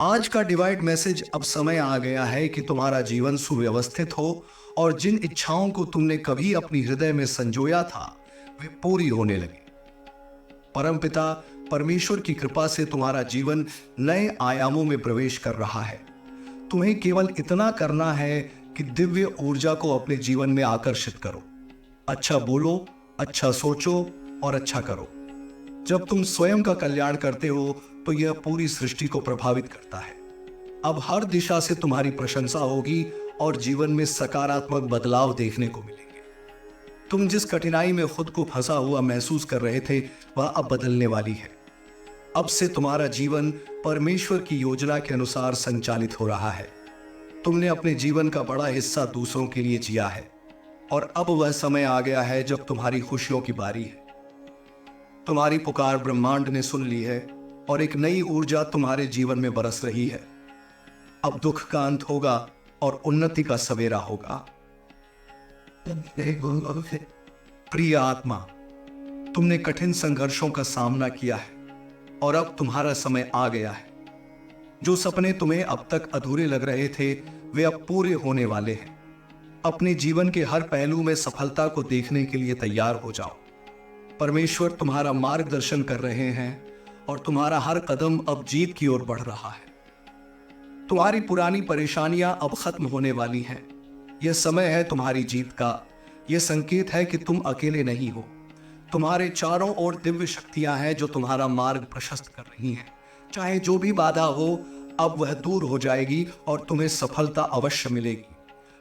आज का divide message. अब समय आ गया है कि तुम्हारा जीवन सुव्यवस्थित हो और जिन इच्छाओं को तुमने कभी अपनी हृदय में संजोया था वे पूरी होने लगे। परमपिता परमेश्वर की कृपा से तुम्हारा जीवन नए आयामों में प्रवेश कर रहा है। तुम्हें केवल इतना करना है कि दिव्य ऊर्जा को अपने जीवन में आकर्षित करो। अच्छा बोलो, अच्छा सोचो और अच्छा करो। जब तुम स्वयं का कल्याण करते हो तो यह पूरी सृष्टि को प्रभावित करता है। अब हर दिशा से तुम्हारी प्रशंसा होगी और जीवन में सकारात्मक बदलाव देखने को मिलेंगे। तुम जिस कठिनाई में खुद को फंसा हुआ महसूस कर रहे थे वह अब बदलने वाली है। अब से तुम्हारा जीवन परमेश्वर की योजना के अनुसार संचालित हो रहा है। तुमने अपने जीवन का बड़ा हिस्सा दूसरों के लिए जिया है और अब वह समय आ गया है जब तुम्हारी खुशियों की बारी है। तुम्हारी पुकार ब्रह्मांड ने सुन ली है और एक नई ऊर्जा तुम्हारे जीवन में बरस रही है। अब दुख का अंत होगा और उन्नति का सवेरा होगा। प्रिय आत्मा, तुमने कठिन संघर्षों का सामना किया है और अब तुम्हारा समय आ गया है। जो सपने तुम्हें अब तक अधूरे लग रहे थे वे अब पूरे होने वाले हैं। अपने जीवन के हर पहलू में सफलता को देखने के लिए तैयार हो जाओ। परमेश्वर तुम्हारा मार्गदर्शन कर रहे हैं और तुम्हारा हर कदम अब जीत की ओर बढ़ रहा है। तुम्हारी पुरानी परेशानियां अब खत्म होने वाली हैं। यह समय है तुम्हारी जीत का। यह संकेत है कि तुम अकेले नहीं हो। तुम्हारे चारों ओर दिव्य शक्तियां हैं जो तुम्हारा मार्ग प्रशस्त कर रही हैं। चाहे जो भी बाधा हो अब वह दूर हो जाएगी और तुम्हें सफलता अवश्य मिलेगी।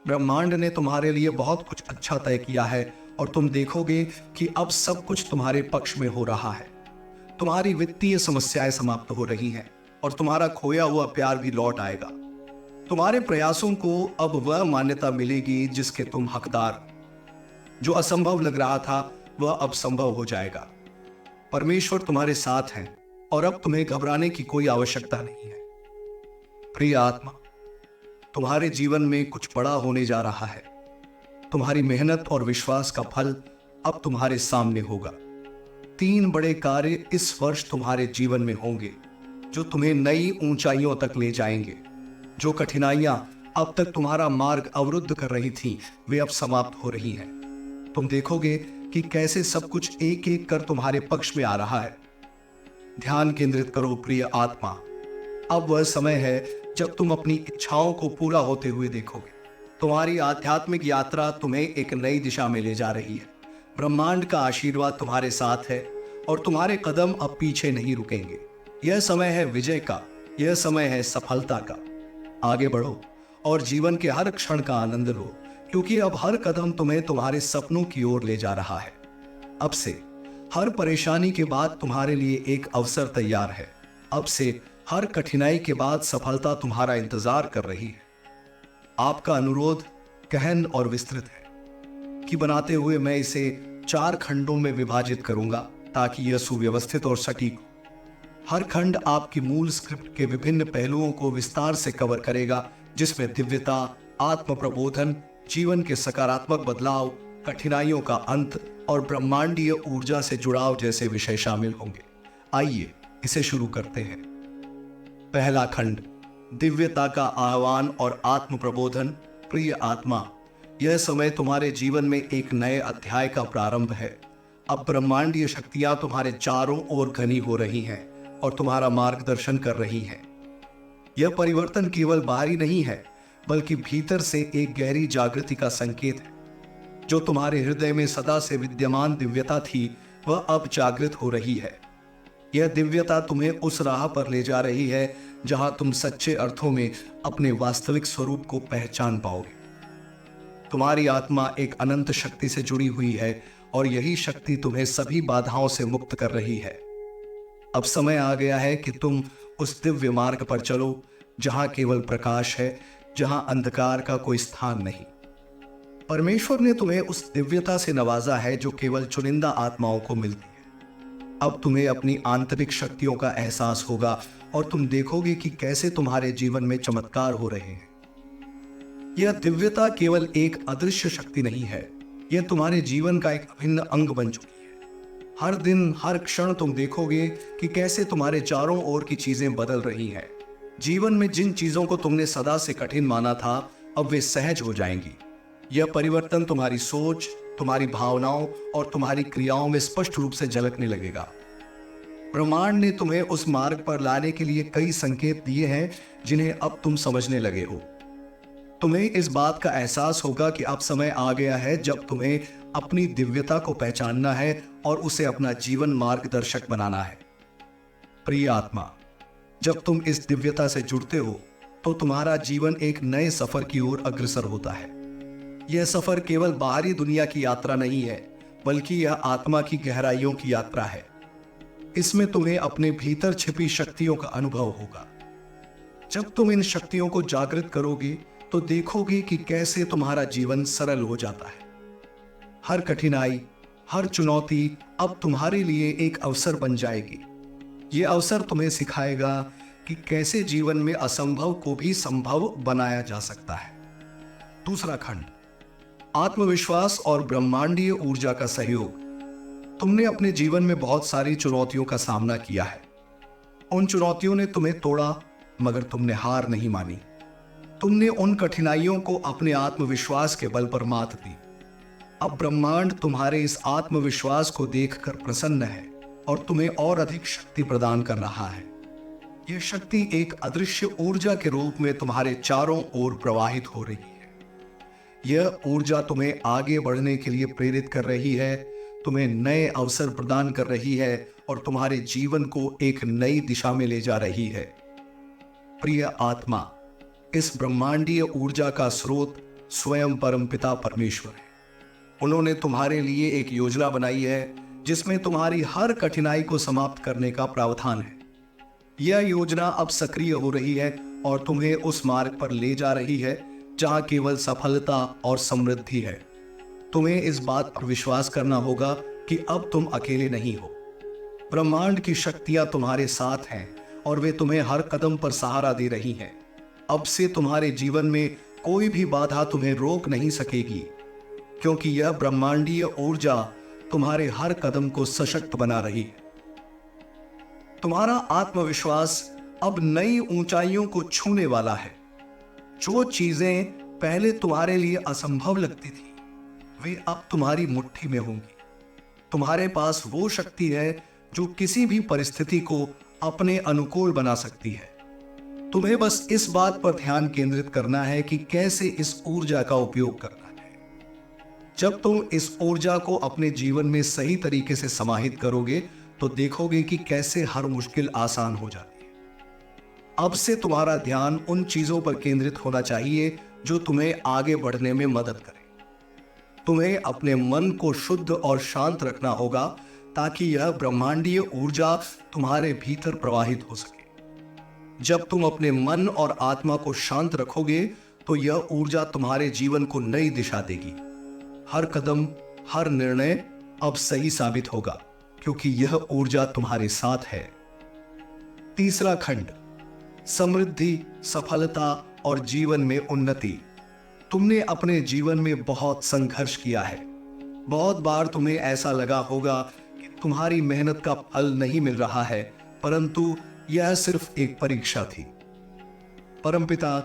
ब्रह्मांड ने तुम्हारे लिए बहुत कुछ अच्छा तय किया है और तुम देखोगे कि अब सब कुछ तुम्हारे पक्ष में हो रहा है। तुम्हारी वित्तीय समस्याएं समाप्त हो रही हैं और तुम्हारा खोया हुआ प्यार भी लौट आएगा। तुम्हारे प्रयासों को अब वह मान्यता मिलेगी जिसके तुम हकदार। जो असंभव लग रहा था वह अब संभव हो जाएगा। परमेश्वर तुम्हारे साथ है और अब तुम्हें घबराने की कोई आवश्यकता नहीं है। प्रिय आत्मा, तुम्हारे जीवन में कुछ बड़ा होने जा रहा है। तुम्हारी मेहनत और विश्वास का फल अब तुम्हारे सामने होगा। 3 बड़े कार्य इस वर्ष तुम्हारे जीवन में होंगे जो तुम्हें नई ऊंचाइयों तक ले जाएंगे। जो कठिनाइयां अब तक तुम्हारा मार्ग अवरुद्ध कर रही थीं, वे अब समाप्त हो रही हैं। तुम देखोगे कि कैसे सब कुछ एक एक कर तुम्हारे पक्ष में आ रहा है। ध्यान केंद्रित करो प्रिय आत्मा। अब वह समय है जब तुम अपनी इच्छाओं को पूरा होते हुए देखोगे। तुम्हारी आध्यात्मिक यात्रा तुम्हें एक नई दिशा में ले जा रही है। ब्रह्मांड का आशीर्वाद तुम्हारे साथ है और तुम्हारे कदम अब पीछे नहीं रुकेंगे। यह समय है विजय का, यह समय है सफलता का। आगे बढ़ो और जीवन के हर क्षण का आनंद लो, क्योंकि अब हर कदम तुम्हें तुम्हारे सपनों की ओर ले जा रहा है। अब से हर परेशानी के बाद तुम्हारे लिए एक अवसर तैयार है। अब से हर कठिनाई के बाद सफलता तुम्हारा इंतजार कर रही है। आपका अनुरोध गहन और विस्तृत है कि बनाते हुए मैं इसे 4 खंडों में विभाजित करूंगा ताकि यह सुव्यवस्थित और सटीक हो। हर खंड आपकी मूल स्क्रिप्ट के विभिन्न पहलुओं को विस्तार से कवर करेगा, जिसमें दिव्यता, आत्म प्रबोधन, जीवन के सकारात्मक बदलाव, कठिनाइयों का अंत और ब्रह्मांडीय ऊर्जा से जुड़ाव जैसे विषय शामिल होंगे। आइए इसे शुरू करते हैं। पहला खंड, दिव्यता का आह्वान और आत्म प्रबोधन। प्रिय आत्मा, यह समय तुम्हारे जीवन में एक नए अध्याय का प्रारंभ है। अब ब्रह्मांडीय शक्तियां तुम्हारे चारों ओर घनी हो रही हैं और तुम्हारा मार्गदर्शन कर रही हैं। यह परिवर्तन केवल बाहरी नहीं है बल्कि भीतर से एक गहरी जागृति का संकेत है। जो तुम्हारे हृदय में सदा से विद्यमान दिव्यता थी वह अब जागृत हो रही है। यह दिव्यता तुम्हें उस राह पर ले जा रही है जहां तुम सच्चे अर्थों में अपने वास्तविक स्वरूप को पहचान पाओगे। तुम्हारी आत्मा एक अनंत शक्ति से जुड़ी हुई है और यही शक्ति तुम्हें सभी बाधाओं से मुक्त कर रही है। अब समय आ गया है कि तुम उस दिव्य मार्ग पर चलो जहां केवल प्रकाश है, जहां अंधकार का कोई स्थान नहीं। परमेश्वर ने तुम्हें उस दिव्यता से नवाजा है जो केवल चुनिंदा आत्माओं को मिलती है। अब तुम्हें अपनी आंतरिक शक्तियों का एहसास होगा और तुम देखोगे कि कैसे तुम्हारे जीवन में चमत्कार हो रहे हैं। यह दिव्यता केवल एक अदृश्य शक्ति नहीं है, यह तुम्हारे जीवन का एक अभिन्न अंग बन चुकी है। हर दिन, हर क्षण तुम देखोगे कि कैसे तुम्हारे चारों ओर की चीजें बदल रही हैं। जीवन में जिन चीजों को तुमने सदा से कठिन माना था अब वे सहज हो जाएंगी। यह परिवर्तन तुम्हारी सोच, तुम्हारी भावनाओं और तुम्हारी क्रियाओं में स्पष्ट रूप से झलकने लगेगा। ब्रह्मांड ने तुम्हें उस मार्ग पर लाने के लिए कई संकेत दिए हैं जिन्हें अब तुम समझने लगे हो। तुम्हें इस बात का एहसास होगा कि अब समय आ गया है जब तुम्हें अपनी दिव्यता को पहचानना है और उसे अपना जीवन मार्गदर्शक बनाना है। प्रिय आत्मा, जब तुम इस दिव्यता से जुड़ते हो तो तुम्हारा जीवन एक नए सफर की ओर अग्रसर होता है। यह सफर केवल बाहरी दुनिया की यात्रा नहीं है, बल्कि यह आत्मा की गहराइयों की यात्रा है। इसमें तुम्हें अपने भीतर छिपी शक्तियों का अनुभव होगा। जब तुम इन शक्तियों को जागृत करोगे तो देखोगे कि कैसे तुम्हारा जीवन सरल हो जाता है। हर कठिनाई, हर चुनौती अब तुम्हारे लिए एक अवसर बन जाएगी। यह अवसर तुम्हें सिखाएगा कि कैसे जीवन में असंभव को भी संभव बनाया जा सकता है। दूसरा खंड, आत्मविश्वास और ब्रह्मांडीय ऊर्जा का सहयोग। तुमने अपने जीवन में बहुत सारी चुनौतियों का सामना किया है। उन चुनौतियों ने तुम्हें तोड़ा, मगर तुमने हार नहीं मानी। तुमने उन कठिनाइयों को अपने आत्मविश्वास के बल पर मात दी। अब ब्रह्मांड तुम्हारे इस आत्मविश्वास को देखकर प्रसन्न है और तुम्हें और अधिक शक्ति प्रदान कर रहा है। यह शक्ति एक अदृश्य ऊर्जा के रूप में तुम्हारे चारों ओर प्रवाहित हो रही है। यह ऊर्जा तुम्हें आगे बढ़ने के लिए प्रेरित कर रही है, तुम्हें नए अवसर प्रदान कर रही है और तुम्हारे जीवन को एक नई दिशा में ले जा रही है। प्रिय आत्मा, इस ब्रह्मांडीय ऊर्जा का स्रोत स्वयं परमपिता परमेश्वर है। उन्होंने तुम्हारे लिए एक योजना बनाई है जिसमें तुम्हारी हर कठिनाई को समाप्त करने का प्रावधान है। यह योजना अब सक्रिय हो रही है और तुम्हें उस मार्ग पर ले जा रही है जहां केवल सफलता और समृद्धि है। तुम्हें इस बात पर विश्वास करना होगा कि अब तुम अकेले नहीं हो। ब्रह्मांड की शक्तियां तुम्हारे साथ हैं और वे तुम्हें हर कदम पर सहारा दे रही हैं। अब से तुम्हारे जीवन में कोई भी बाधा तुम्हें रोक नहीं सकेगी, क्योंकि यह ब्रह्मांडीय ऊर्जा तुम्हारे हर कदम को सशक्त बना रही है। तुम्हारा आत्मविश्वास अब नई ऊंचाइयों को छूने वाला है। जो चीजें पहले तुम्हारे लिए असंभव लगती थी, वे अब तुम्हारी मुट्ठी में होंगी। तुम्हारे पास वो शक्ति है जो किसी भी परिस्थिति को अपने अनुकूल बना सकती है। तुम्हें बस इस बात पर ध्यान केंद्रित करना है कि कैसे इस ऊर्जा का उपयोग करना है। जब तुम इस ऊर्जा को अपने जीवन में सही तरीके से समाहित करोगे तो देखोगे कि कैसे हर मुश्किल आसान हो जाती है। अब से तुम्हारा ध्यान उन चीजों पर केंद्रित होना चाहिए जो तुम्हें आगे बढ़ने में मदद करें। तुम्हें अपने मन को शुद्ध और शांत रखना होगा ताकि यह ब्रह्मांडीय ऊर्जा तुम्हारे भीतर प्रवाहित हो सके। जब तुम अपने मन और आत्मा को शांत रखोगे तो यह ऊर्जा तुम्हारे जीवन को नई दिशा देगी। हर कदम, हर निर्णय अब सही साबित होगा, क्योंकि यह ऊर्जा तुम्हारे साथ है। तीसरा खंड, समृद्धि, सफलता और जीवन में उन्नति। तुमने अपने जीवन में बहुत संघर्ष किया है। बहुत बार तुम्हें ऐसा लगा होगा कि तुम्हारी मेहनत का फल नहीं मिल रहा है, परंतु यह सिर्फ एक परीक्षा थी। परमपिता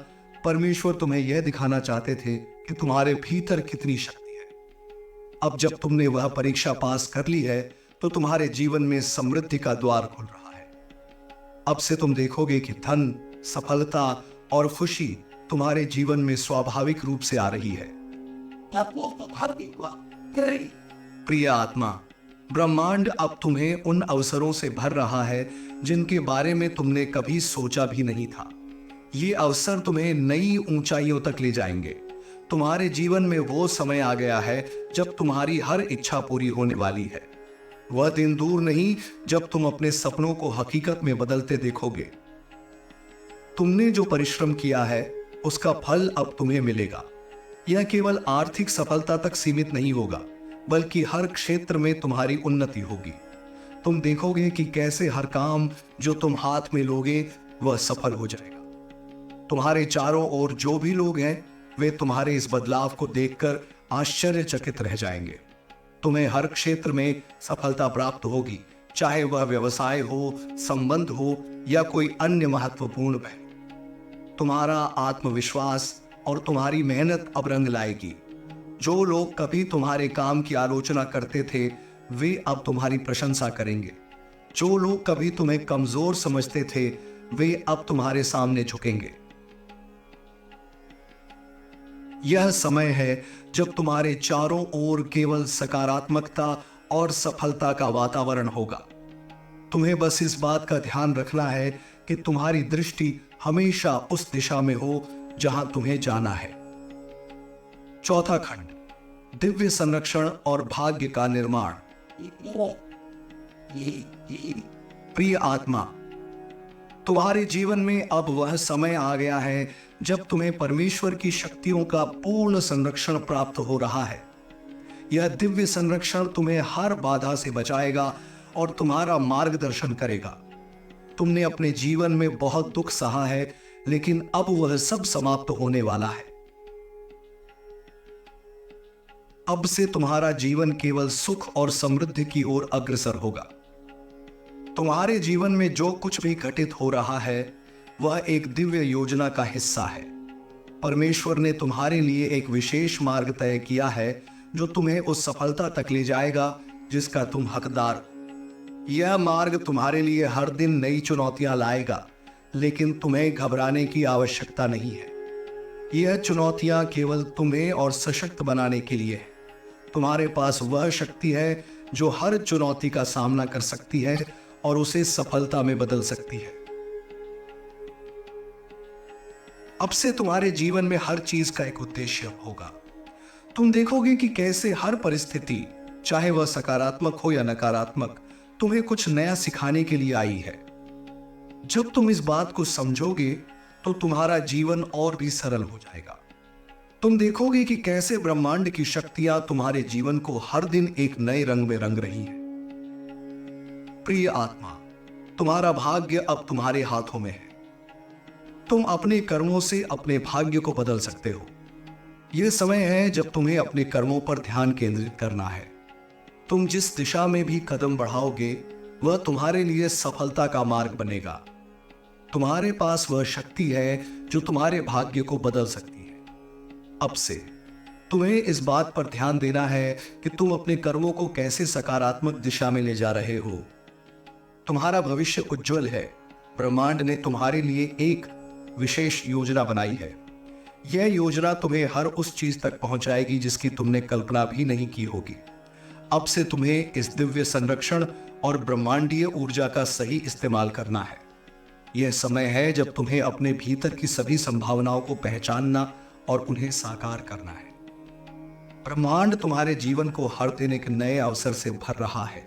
परमेश्वर तुम्हें यह दिखाना चाहते थे कि तुम्हारे भीतर कितनी शक्ति है। अब जब तुमने वह परीक्षा पास कर ली है तो तुम्हारे जीवन में समृद्धि का द्वार खुल रहा है। अब से तुम देखोगे कि धन, सफलता और खुशी तुम्हारे जीवन में स्वाभाविक रूप से आ रही है। प्रिय आत्मा, ब्रह्मांड अब तुम्हें उन अवसरों से भर रहा है जिनके बारे में तुमने कभी सोचा भी नहीं था। ये अवसर तुम्हें नई ऊंचाइयों तक ले जाएंगे। तुम्हारे जीवन में वो समय आ गया है जब तुम्हारी हर इच्छा पूरी होने वाली है। वह दिन दूर नहीं जब तुम अपने सपनों को हकीकत में बदलते देखोगे। तुमने जो परिश्रम किया है उसका फल अब तुम्हें मिलेगा। यह केवल आर्थिक सफलता तक सीमित नहीं होगा, बल्कि हर क्षेत्र में तुम्हारी उन्नति होगी। तुम देखोगे कि कैसे हर काम जो तुम हाथ में लोगे वह सफल हो जाएगा। तुम्हारे चारों ओर जो भी लोग हैं वे तुम्हारे इस बदलाव को देखकर आश्चर्यचकित रह जाएंगे। तुम्हें हर क्षेत्र में सफलता प्राप्त होगी, चाहे वह व्यवसाय हो, संबंध हो या कोई अन्य महत्वपूर्ण है। तुम्हारा आत्मविश्वास और तुम्हारी मेहनत अब रंग लाएगी। जो लोग कभी तुम्हारे काम की आलोचना करते थे, वे अब तुम्हारी प्रशंसा करेंगे। जो लोग कभी तुम्हें कमजोर समझते थे, वे अब तुम्हारे सामने झुकेंगे। यह समय है जब तुम्हारे चारों ओर केवल सकारात्मकता और सफलता का वातावरण होगा। तुम्हें बस इस बात का ध्यान रखना है कि तुम्हारी दृष्टि हमेशा उस दिशा में हो जहां तुम्हें जाना है। चौथा खंड, दिव्य संरक्षण और भाग्य का निर्माण। प्रिय आत्मा, तुम्हारे जीवन में अब वह समय आ गया है जब तुम्हें परमेश्वर की शक्तियों का पूर्ण संरक्षण प्राप्त हो रहा है। यह दिव्य संरक्षण तुम्हें हर बाधा से बचाएगा और तुम्हारा मार्गदर्शन करेगा। तुमने अपने जीवन में बहुत दुख सहा है, लेकिन अब वह सब समाप्त होने वाला है। अब से तुम्हारा जीवन केवल सुख और समृद्धि की ओर अग्रसर होगा। तुम्हारे जीवन में जो कुछ भी घटित हो रहा है, वह एक दिव्य योजना का हिस्सा है। परमेश्वर ने तुम्हारे लिए एक विशेष मार्ग तय किया है जो तुम्हें उस सफलता तक ले जाएगा जिसका तुम हकदार हो। यह मार्ग तुम्हारे लिए हर दिन नई चुनौतियां लाएगा, लेकिन तुम्हें घबराने की आवश्यकता नहीं है। यह चुनौतियां केवल तुम्हें और सशक्त बनाने के लिए है। तुम्हारे पास वह शक्ति है जो हर चुनौती का सामना कर सकती है और उसे सफलता में बदल सकती है। अब से तुम्हारे जीवन में हर चीज का एक उद्देश्य होगा। तुम देखोगे कि कैसे हर परिस्थिति, चाहे वह सकारात्मक हो या नकारात्मक, तुम्हें कुछ नया सिखाने के लिए आई है। जब तुम इस बात को समझोगे तो तुम्हारा जीवन और भी सरल हो जाएगा। तुम देखोगे कि कैसे ब्रह्मांड की शक्तियां तुम्हारे जीवन को हर दिन एक नए रंग में रंग रही हैं। प्रिय आत्मा, तुम्हारा भाग्य अब तुम्हारे हाथों में है। तुम अपने कर्मों से अपने भाग्य को बदल सकते हो। यह समय है जब तुम्हें अपने कर्मों पर ध्यान केंद्रित करना है। तुम जिस दिशा में भी कदम बढ़ाओगे, वह तुम्हारे लिए सफलता का मार्ग बनेगा। तुम्हारे पास वह शक्ति है जो तुम्हारे भाग्य को बदल सकती है। अब से तुम्हें इस बात पर ध्यान देना है कि तुम अपने कर्मों को कैसे सकारात्मक दिशा में ले जा रहे हो। तुम्हारा भविष्य उज्जवल है। ब्रह्मांड ने तुम्हारे लिए एक विशेष योजना बनाई है। यह योजना तुम्हें हर उस चीज तक पहुंचाएगी जिसकी तुमने कल्पना भी नहीं की होगी। अब से तुम्हें इस दिव्य संरक्षण और ब्रह्मांडीय ऊर्जा का सही इस्तेमाल करना है। यह समय है जब तुम्हें अपने भीतर की सभी संभावनाओं को पहचानना और उन्हें साकार करना है। ब्रह्मांड तुम्हारे जीवन को हर दिन एक नए अवसर से भर रहा है।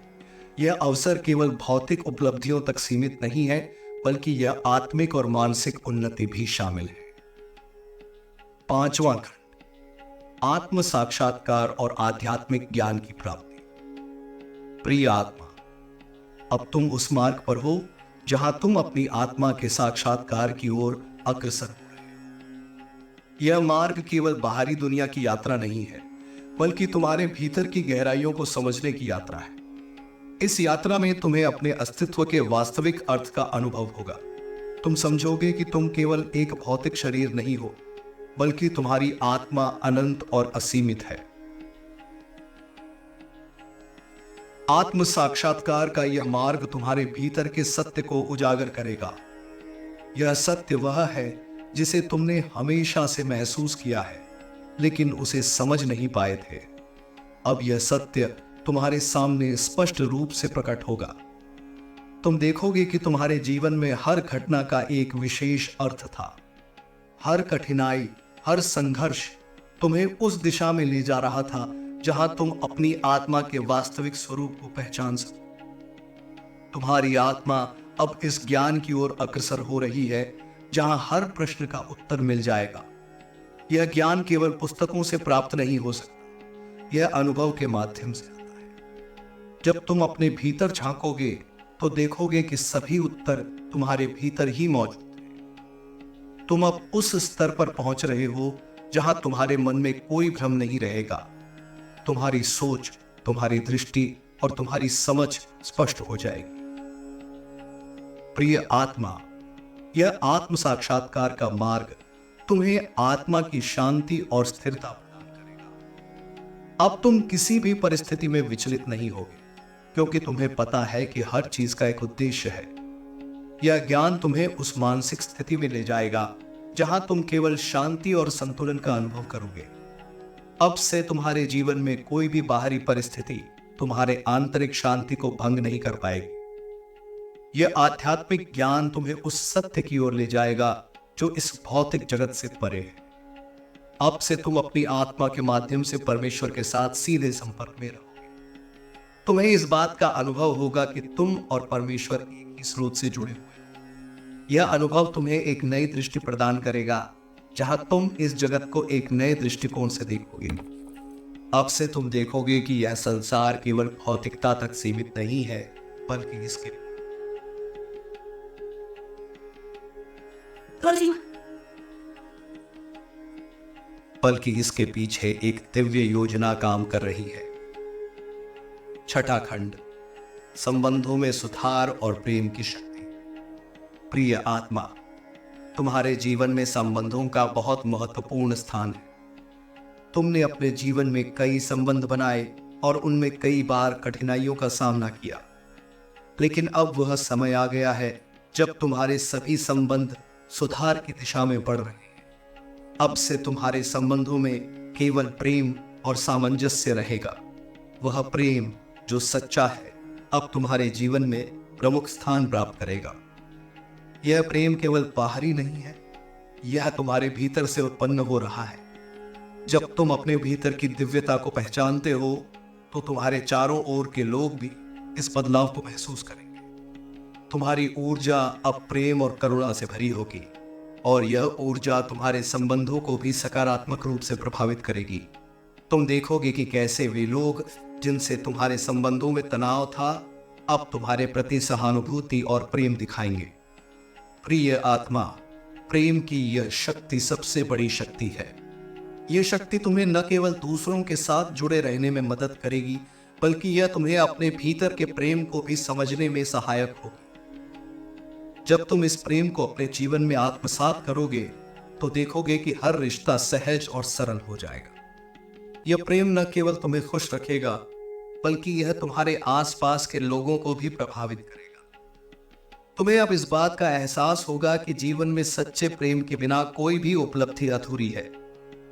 यह अवसर केवल भौतिक उपलब्धियों तक सीमित नहीं है, बल्कि यह आत्मिक और मानसिक उन्नति भी शामिल है। पांचवां खंड, आत्म साक्षात्कार और आध्यात्मिक ज्ञान की प्राप्ति। प्रिय आत्मा, अब तुम उस मार्ग पर हो जहां तुम अपनी आत्मा के साक्षात्कार की ओर अग्रसर हो रहे हो। यह मार्ग केवल बाहरी दुनिया की यात्रा नहीं है, बल्कि तुम्हारे भीतर की गहराइयों को समझने की यात्रा है। इस यात्रा में तुम्हें अपने अस्तित्व के वास्तविक अर्थ का अनुभव होगा। तुम समझोगे कि तुम केवल एक भौतिक शरीर नहीं हो, बल्कि तुम्हारी आत्मा अनंत और असीमित है। आत्म साक्षात्कार का यह मार्ग तुम्हारे भीतर के सत्य को उजागर करेगा। यह सत्य वह है जिसे तुमने हमेशा से महसूस किया है, लेकिन उसे समझ नहीं पाए थे। अब यह सत्य तुम्हारे सामने स्पष्ट रूप से प्रकट होगा। तुम देखोगे कि तुम्हारे जीवन में हर घटना का एक विशेष अर्थ था। हर कठिनाई, हर संघर्ष तुम्हें उस दिशा में ले जा रहा था जहां तुम अपनी आत्मा के वास्तविक स्वरूप को पहचान सको। तुम्हारी आत्मा अब इस ज्ञान की ओर अग्रसर हो रही है जहां हर प्रश्न का उत्तर मिल जाएगा। यह ज्ञान केवल पुस्तकों से प्राप्त नहीं हो सकता, यह अनुभव के माध्यम से आता है। जब तुम अपने भीतर झांकोगे तो देखोगे कि सभी उत्तर तुम्हारे भीतर ही मौजूद हैं। तुम अब उस स्तर पर पहुंच रहे हो जहां तुम्हारे मन में कोई भ्रम नहीं रहेगा। तुम्हारी सोच, तुम्हारी दृष्टि और तुम्हारी समझ स्पष्ट हो जाएगी। प्रिय आत्मा, यह आत्म साक्षात्कार का मार्ग तुम्हें आत्मा की शांति और स्थिरता प्रदान करेगा। अब तुम किसी भी परिस्थिति में विचलित नहीं होगे, क्योंकि तुम्हें पता है कि हर चीज का एक उद्देश्य है। यह ज्ञान तुम्हें उस मानसिक स्थिति में ले जाएगा जहां तुम केवल शांति और संतुलन का अनुभव करोगे। अब से तुम्हारे जीवन में कोई भी बाहरी परिस्थिति तुम्हारे आंतरिक शांति को भंग नहीं कर पाएगी। यह आध्यात्मिक ज्ञान तुम्हें उस सत्य की ओर ले जाएगा जो इस भौतिक जगत से परे है। अब से तुम अपनी आत्मा के माध्यम से परमेश्वर के साथ सीधे संपर्क में रहोगे। तुम्हें इस बात का अनुभव होगा कि तुम और परमेश्वर एक ही स्रोत से जुड़े हुए हो। यह अनुभव तुम्हें एक नई दृष्टि प्रदान करेगा, जहां तुम इस जगत को एक नए दृष्टिकोण से देखोगे। अब से तुम देखोगे कि यह संसार केवल भौतिकता तक सीमित नहीं है, बल्कि इसके पीछे एक दिव्य योजना काम कर रही है। छठा खंड, संबंधों में सुधार और प्रेम की शक्ति। प्रिय आत्मा, तुम्हारे जीवन में संबंधों का बहुत महत्वपूर्ण स्थान है। तुमने अपने जीवन में कई संबंध बनाए और उनमें कई बार कठिनाइयों का सामना किया, लेकिन अब वह समय आ गया है जब तुम्हारे सभी संबंध सुधार की दिशा में बढ़ रहे हैं। अब से तुम्हारे संबंधों में केवल प्रेम और सामंजस्य रहेगा। वह प्रेम जो सच्चा है अब तुम्हारे जीवन में प्रमुख स्थान प्राप्त करेगा। यह प्रेम केवल बाहरी नहीं है, यह तुम्हारे भीतर से उत्पन्न हो रहा है। जब तुम अपने भीतर की दिव्यता को पहचानते हो तो तुम्हारे चारों ओर के लोग भी इस बदलाव को महसूस करेंगे। तुम्हारी ऊर्जा अब प्रेम और करुणा से भरी होगी, और यह ऊर्जा तुम्हारे संबंधों को भी सकारात्मक रूप से प्रभावित करेगी। तुम देखोगे कि कैसे वे लोग जिनसे तुम्हारे संबंधों में तनाव था, अब तुम्हारे प्रति सहानुभूति और प्रेम दिखाएंगे। प्रिय आत्मा, प्रेम की यह शक्ति सबसे बड़ी शक्ति है। यह शक्ति तुम्हें न केवल दूसरों के साथ जुड़े रहने में मदद करेगी, बल्कि यह तुम्हें अपने भीतर के प्रेम को भी समझने में सहायक होगी। जब तुम इस प्रेम को अपने जीवन में आत्मसात करोगे तो देखोगे कि हर रिश्ता सहज और सरल हो जाएगा। यह प्रेम न केवल तुम्हें खुश रखेगा, बल्कि यह तुम्हारे आसपास के लोगों को भी प्रभावित करेगा। तुम्हें अब इस बात का एहसास होगा कि जीवन में सच्चे प्रेम के बिना कोई भी उपलब्धि अधूरी है।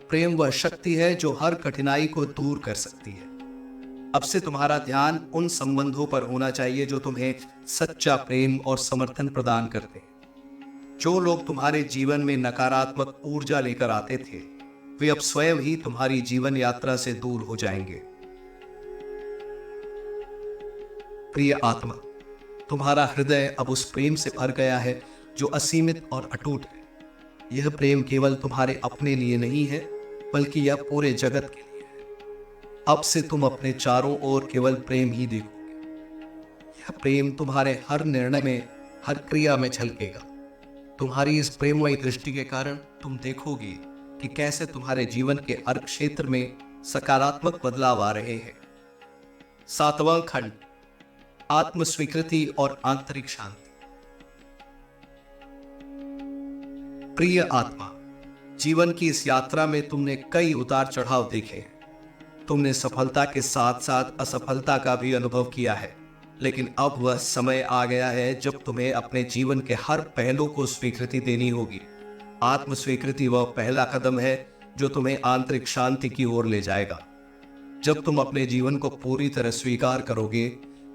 प्रेम वह शक्ति है जो हर कठिनाई को दूर कर सकती है। अब से तुम्हारा ध्यान उन संबंधों पर होना चाहिए जो तुम्हें सच्चा प्रेम और समर्थन प्रदान करते हैं। जो लोग तुम्हारे जीवन में नकारात्मक ऊर्जा लेकर आते थे, वे अब स्वयं ही तुम्हारी जीवन यात्रा से दूर हो जाएंगे। प्रिय आत्मा, तुम्हारा हृदय अब उस प्रेम से भर गया है जो असीमित और अटूट है। यह प्रेम केवल तुम्हारे अपने लिए नहीं है, बल्कि यह पूरे जगत के लिए है। अब से तुम अपने चारों ओर केवल प्रेम ही देखोगे। यह प्रेम तुम्हारे हर निर्णय में, हर क्रिया में झलकेगा। तुम्हारी इस प्रेममयी दृष्टि के कारण तुम देखोगे कि कैसे तुम्हारे जीवन के हर क्षेत्र में सकारात्मक बदलाव आ रहे हैं। सातवां खंड, आत्म स्वीकृति और आंतरिक शांति। प्रिय आत्मा, जीवन की इस यात्रा में तुमने कई उतार चढ़ाव देखे हैं। तुमने सफलता के साथ साथ असफलता का भी अनुभव किया है, लेकिन अब वह समय आ गया है जब तुम्हें अपने जीवन के हर पहलू को स्वीकृति देनी होगी। आत्म स्वीकृति वह पहला कदम है जो तुम्हें आंतरिक शांति की ओर ले जाएगा। जब तुम अपने जीवन को पूरी तरह स्वीकार करोगे,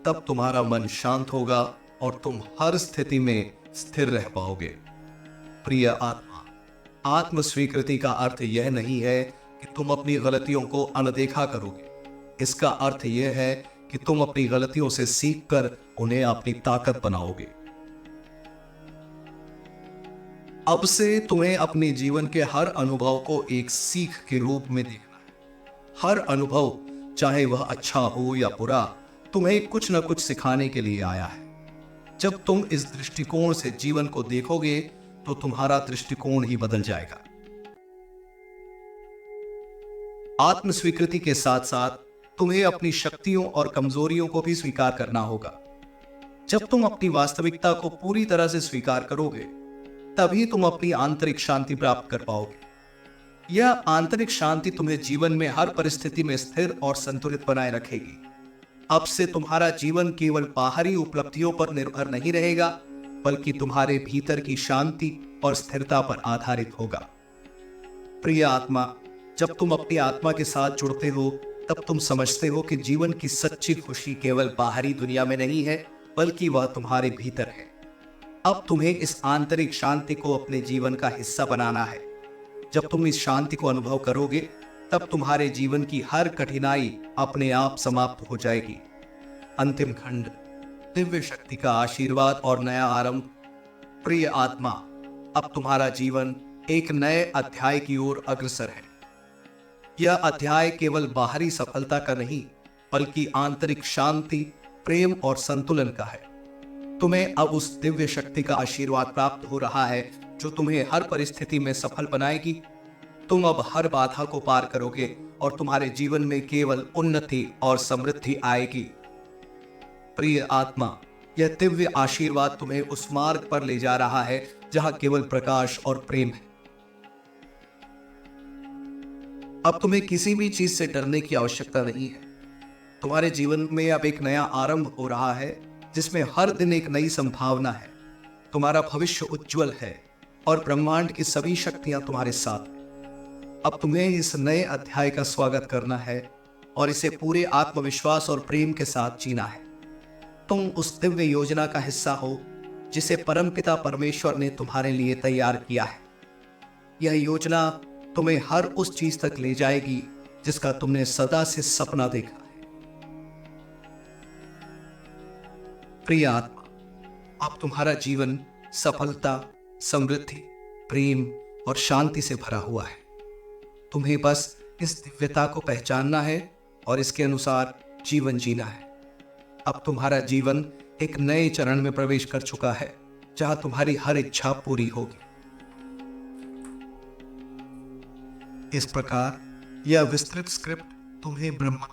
तब तुम्हारा मन शांत होगा और तुम हर स्थिति में स्थिर रह पाओगे। प्रिय आत्मा, आत्म स्वीकृति का अर्थ यह नहीं है कि तुम अपनी गलतियों को अनदेखा करोगे। इसका अर्थ यह है कि तुम अपनी गलतियों से सीखकर उन्हें अपनी ताकत बनाओगे। अब से तुम्हें अपने जीवन के हर अनुभव को एक सीख के रूप में देखना है। हर अनुभव, चाहे वह अच्छा हो या बुरा, तुम्हें कुछ न कुछ सिखाने के लिए आया है। जब तुम इस दृष्टिकोण से जीवन को देखोगे तो तुम्हारा दृष्टिकोण ही बदल जाएगा। आत्म स्वीकृति के साथ साथ तुम्हें अपनी शक्तियों और कमजोरियों को भी स्वीकार करना होगा। जब तुम अपनी वास्तविकता को पूरी तरह से स्वीकार करोगे, तभी तुम अपनी आंतरिक शांति प्राप्त कर पाओगे। यह आंतरिक शांति तुम्हें जीवन में हर परिस्थिति में स्थिर और संतुलित बनाए रखेगी। अब से तुम्हारा जीवन केवल बाहरी उपलब्धियों पर निर्भर नहीं रहेगा, बल्कि तुम्हारे भीतर की शांति और स्थिरता पर आधारित होगा। प्रिय आत्मा, जब तुम अपनी आत्मा के साथ जुड़ते हो, तब तुम समझते हो कि जीवन की सच्ची खुशी केवल बाहरी दुनिया में नहीं है, बल्कि वह तुम्हारे भीतर है। अब तुम्हें इस आंतरिक शांति को अपने जीवन का हिस्सा बनाना है। जब तुम इस शांति को अनुभव करोगे, तब तुम्हारे जीवन की हर कठिनाई अपने आप समाप्त हो जाएगी। अंतिम खंड, दिव्य शक्ति का आशीर्वाद और नया आरंभ। प्रिय आत्मा, अब तुम्हारा जीवन एक नए अध्याय की ओर अग्रसर है। यह अध्याय केवल बाहरी सफलता का नहीं, बल्कि आंतरिक शांति, प्रेम और संतुलन का है। तुम्हें अब उस दिव्य शक्ति का आशीर्वाद प्राप्त हो रहा है जो तुम्हें हर परिस्थिति में सफल बनाएगी। तुम अब हर बाधा को पार करोगे और तुम्हारे जीवन में केवल उन्नति और समृद्धि आएगी। प्रिय आत्मा, यह दिव्य आशीर्वाद तुम्हें उस मार्ग पर ले जा रहा है जहां केवल प्रकाश और प्रेम है। अब तुम्हें किसी भी चीज से डरने की आवश्यकता नहीं है। तुम्हारे जीवन में अब एक नया आरंभ हो रहा है, जिसमें हर दिन एक नई संभावना है। तुम्हारा भविष्य उज्जवल है और ब्रह्मांड की सभी शक्तियां तुम्हारे साथ हैं। अब तुम्हें इस नए अध्याय का स्वागत करना है और इसे पूरे आत्मविश्वास और प्रेम के साथ जीना है। तुम उस दिव्य योजना का हिस्सा हो जिसे परमपिता परमेश्वर ने तुम्हारे लिए तैयार किया है। यह योजना तुम्हें हर उस चीज तक ले जाएगी जिसका तुमने सदा से सपना देखा है। प्रिय आत्मा, अब तुम्हारा जीवन सफलता, समृद्धि, प्रेम और शांति से भरा हुआ है। तुम्हें बस इस दिव्यता को पहचानना है और इसके अनुसार जीवन जीना है। अब तुम्हारा जीवन एक नए चरण में प्रवेश कर चुका है, जहां तुम्हारी हर इच्छा पूरी होगी। इस प्रकार यह विस्तृत स्क्रिप्ट तुम्हें ब्रह्मा